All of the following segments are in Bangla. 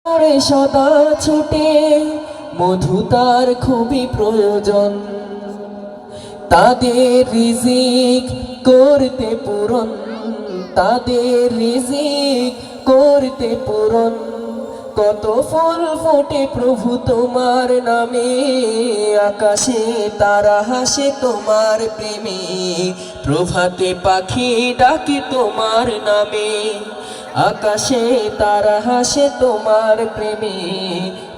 করে সদা ছুটে মধু তার খুবই প্রয়োজন, তাদের রিজিক করতে পূরণ, তাদের রিজিক করতে পূরণ। কত ফুল ফোটে প্রভু তোমার নামে, আকাশে তারা হাসে তোমার প্রেমে, প্রভাতে পাখি ডাকে তোমার নামে। আকাশে তারা হাসে তোমার প্রেমে,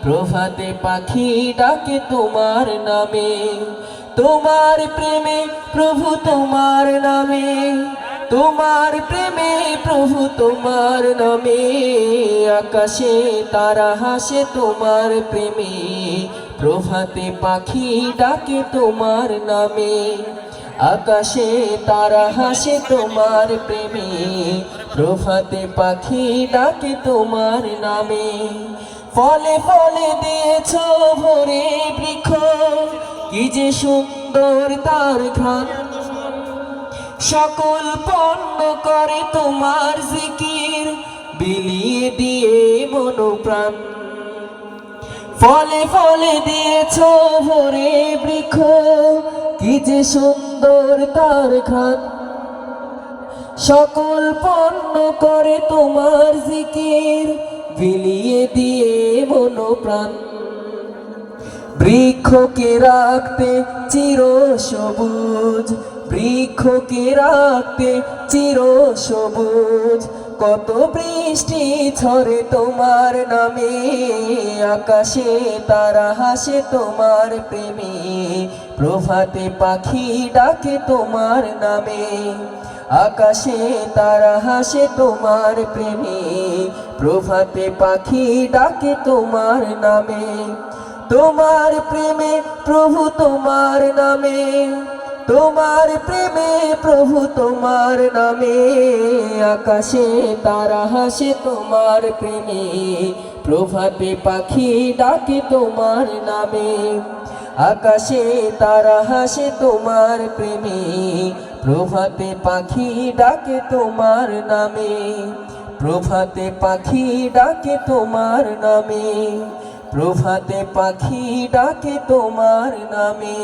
প্রভাতে পাখি ডাকে তোমার নামে। তোমার প্রেমে প্রভু তোমার নামে, তোমার প্রেমে প্রভু তোমার নামে। আকাশে তারা হাসে তোমার প্রেমে, প্রভাতে পাখি ডাকে তোমার নামে। আকাশে তারা হাসে তোমার প্রেমে, প্রভাতে পাখি ডাকে তোমার নামে। ফলে ফলে দিয়েছ ভরে বৃক্ষ, কি যে সুন্দর তার ঘ্রাণ, সকল পণ্য করে তোমার জিকির, বিলিয়ে দিয়ে মনোপ্রাণ। ফলে ফলে দিয়েছ ভরে বৃক্ষ, কি যে সুন্দর তার ঘ্রাণ, সকল পণ্য করে তোমার জিকির, বিলিয়ে দিয়ে মনোপ্রাণ। বৃক্ষকে রাখতে চির সবুজ, বৃক্ষকে রাখতে চির সবুজ, কত বৃষ্টি ঝরে তোমার নামে। আকাশে তারা হাসে তোমার প্রেমে, প্রভাতে পাখি ডাকে তোমার নামে। আকাশে তারা হাসে তোমার প্রেমে, প্রভাতে পাখি ডাকে তোমার নামে। তোমার প্রেমে প্রভু তোমার নামে, তোমার প্রেমে প্রভু তোমার নামে। আকাশে তারা হাসে তোমার প্রেমে, প্রভাতে পাখি ডাকে তোমার নামে। আকাশে তারা হাসে তোমার প্রেমে, প্রভাতে পাখি ডাকে তোমার নামে। প্রভাতে পাখি ডাকে তোমার নামে, প্রভাতে পাখি ডাকে তোমার নামে।